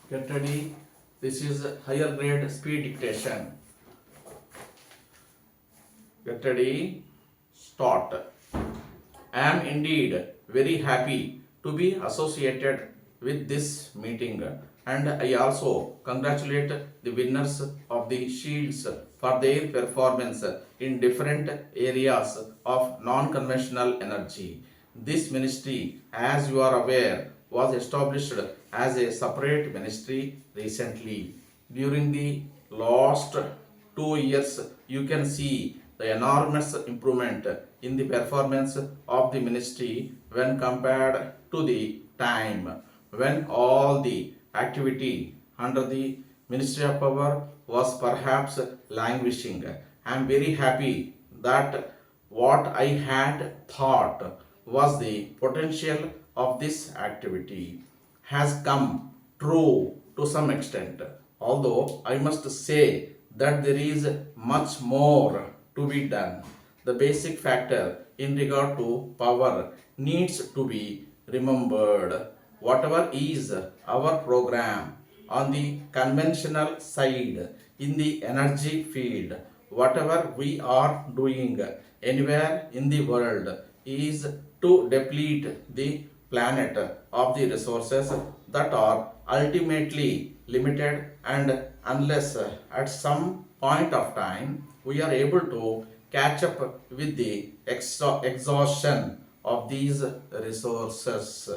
Get ready. This is higher grade speed dictation. Get ready. Start. I am indeed very happy to be associated with this meeting, and I also congratulate the winners of the shields for their performance in different areas of non-conventional energy. This ministry, as you are aware, was established as a separate ministry recently. During the last 2 years, you can see the enormous improvement in the performance of the ministry when compared to the time when all the activity under the Ministry of Power was perhaps languishing. I am very happy that what I had thought was the potential of this activity has come true to some extent. Although I must say that there is much more to be done. The basic factor in regard to power needs to be remembered. Whatever is our program on the conventional side in the energy field, whatever we are doing anywhere in the world is to deplete the planet of the resources that are ultimately limited, and unless at some point of time we are able to catch up with the exhaustion of these resources,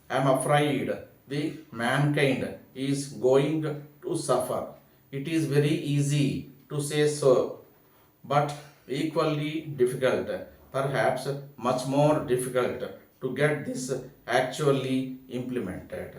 I am afraid the mankind is going to suffer. It is very easy to say so, but equally difficult, perhaps much more difficult to get this actually implemented.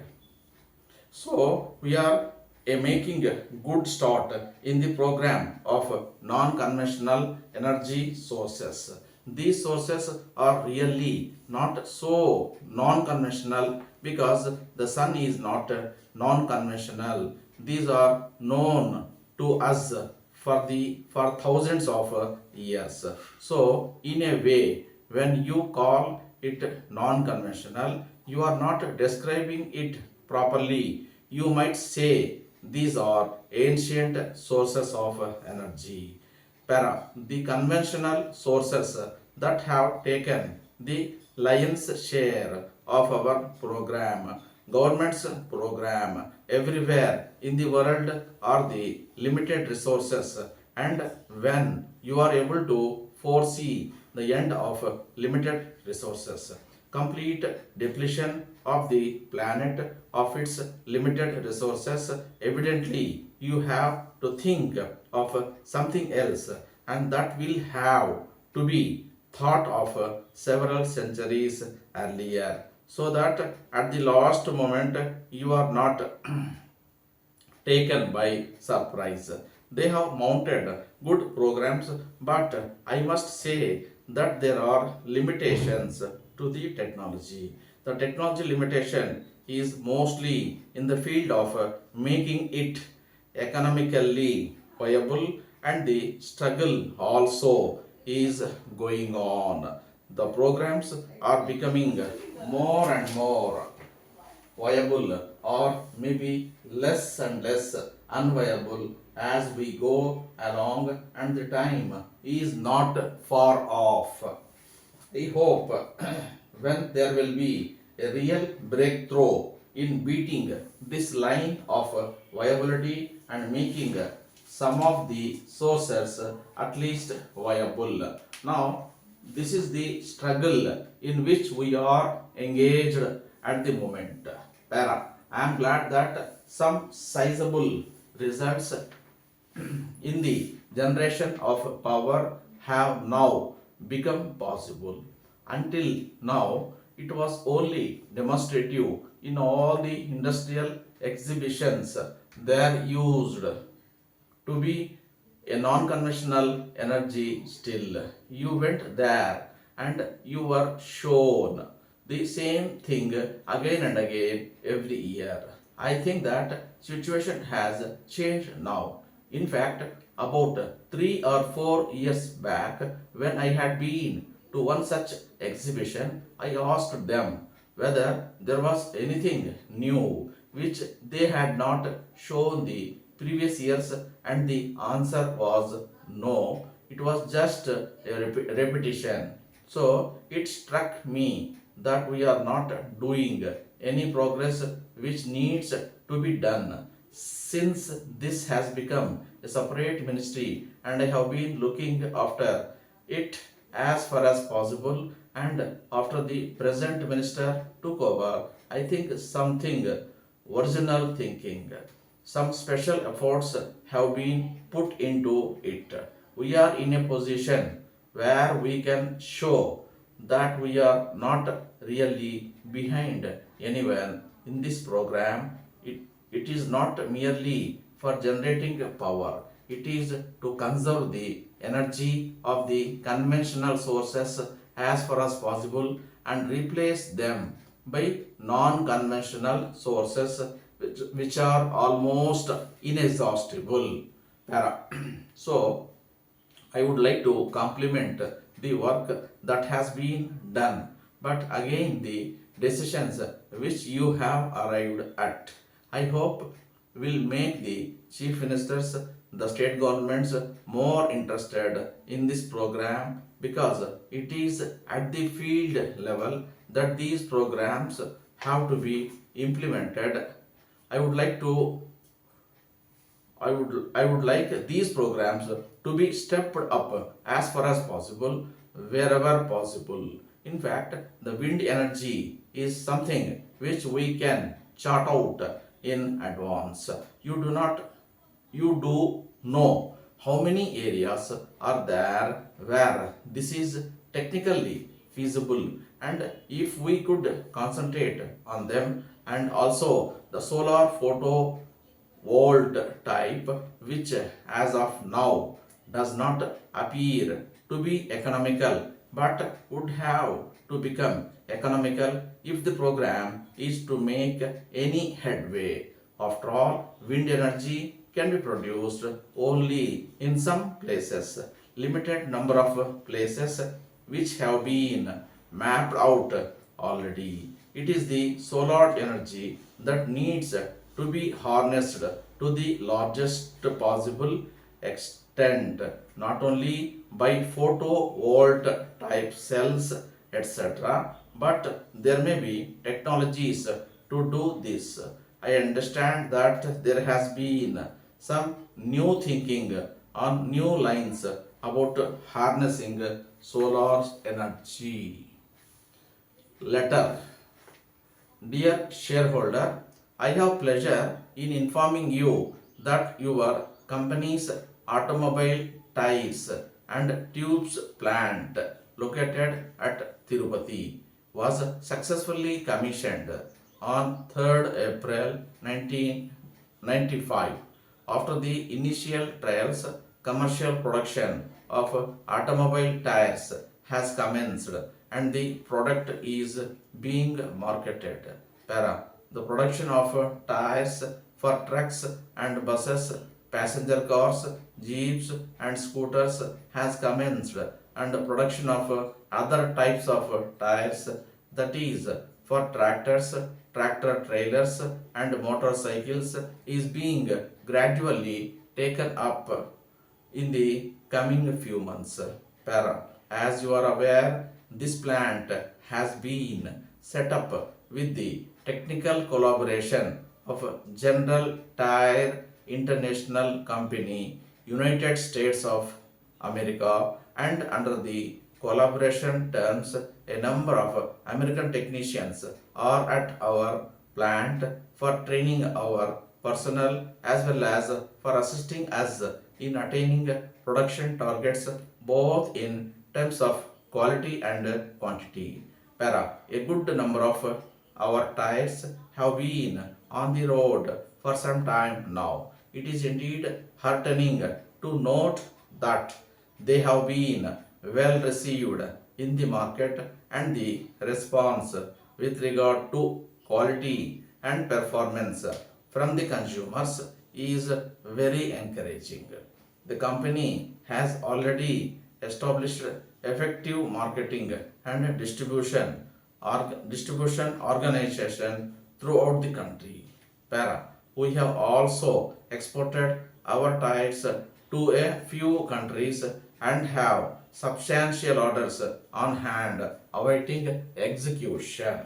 So we are making a good start in the program of non-conventional energy sources. These sources are really not so non-conventional because the sun is not non-conventional. These are known to us for thousands of years. So in a way, when you call it non-conventional, you are not describing it properly. You might say these are ancient sources of energy. Para, the conventional sources that have taken the lion's share of our program, government's program everywhere in the world are the limited resources, and when you are able to foresee the end of limited resources, complete depletion of the planet of its limited resources, evidently you have to think of something else, and that will have to be thought of several centuries earlier, so that at the last moment you are not taken by surprise. They have mounted good programs, but I must say that there are limitations to the technology. The technology limitation is mostly in the field of making it economically viable, and the struggle also is going on. The programs are becoming more and more viable, or maybe less and less unviable as we go along, and the time is not far off. I hope when there will be a real breakthrough in beating this line of viability and making some of the sources at least viable. Now, this is the struggle in which we are engaged at the moment. Para, I am glad that some sizable results in the generation of power have now become possible. Until now, it was only demonstrative in all the industrial exhibitions there used to be a non-conventional energy still. You went there and you were shown the same thing again and again every year. I think that situation has changed now. In fact, about 3 or 4 years back, when I had been to one such exhibition, I asked them whether there was anything new, which they had not shown the previous years, and the answer was no. It was just a repetition. So it struck me that we are not doing any progress which needs to be done. Since this has become a separate ministry, and I have been looking after it as far as possible, and after the present minister took over, I think something original thinking, some special efforts have been put into it. We are in a position where we can show that we are not really behind anyone in this program. It is not merely for generating power, it is to conserve the energy of the conventional sources as far as possible and replace them by non-conventional sources which are almost inexhaustible. So, I would like to compliment the work that has been done, but again the decisions which you have arrived at, I hope will make the chief ministers, the state governments more interested in this program, because it is at the field level that these programs have to be implemented. I would like to I would like these programs to be stepped up as far as possible, wherever possible. In fact, the wind energy is something which we can chart out in advance. You do know how many areas are there where this is technically feasible, and if we could concentrate on them, and also the solar photo old type, which as of now does not appear to be economical but would have to become economical if the program is to make any headway. After all, wind energy can be produced only in some places, limited number of places which have been mapped out already. It is the solar energy that needs to be harnessed to the largest possible extent, not only by photovolt type cells, etc., but there may be technologies to do this. I understand that there has been some new thinking on new lines about harnessing solar energy. Letter. Dear shareholder, I have pleasure in informing you that your company's automobile tires and tubes plant located at Tirupati was successfully commissioned on 3rd April 1995. After the initial trials, commercial production of automobile tires has commenced and the product is being marketed. The production of tires for trucks and buses, passenger cars, jeeps and scooters has commenced, and the production of other types of tires, that is for tractors, tractor trailers and motorcycles, is being gradually taken up in the coming few months. As you are aware, this plant has been set up with the technical collaboration of General Tire International Company, United States of America, and under the collaboration terms, a number of American technicians are at our plant for training our personnel as well as for assisting us in attaining production targets both in terms of quality and quantity. A good number of our tires have been on the road for some time now. It is indeed heartening to note that they have been well received in the market, and the response with regard to quality and performance from the consumers is very encouraging. The company has already established effective marketing and distribution organization throughout the country. Para. We have also exported our tires to a few countries and have substantial orders on hand awaiting execution.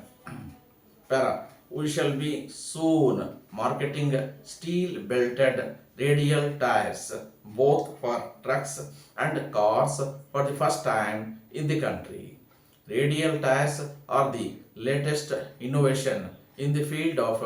Para. We shall be soon marketing steel belted radial tires both for trucks and cars for the first time in the country. Radial tires are the latest innovation in the field of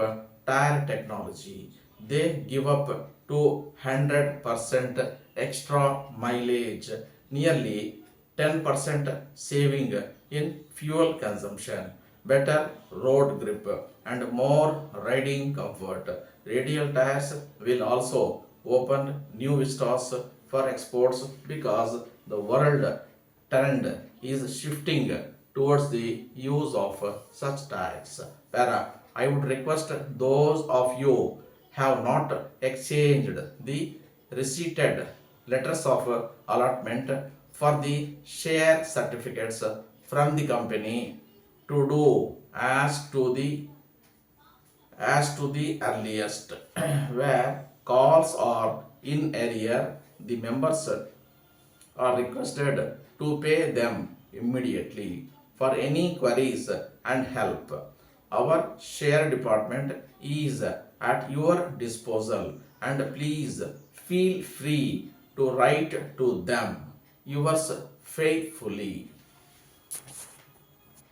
tire technology. They give up to 100% extra mileage, nearly 10% saving in fuel consumption, better road grip, and more riding comfort. Radial tires will also open new vistas for exports because the world trend is shifting towards the use of such tires. Para, I would request those of you have not exchanged the receipted letters of allotment for the share certificates from the company to do as to the earliest. Where calls are in arrear, the members are requested to pay them immediately for any queries and help. Our share department is at your disposal and please feel free to write to them. Yours faithfully.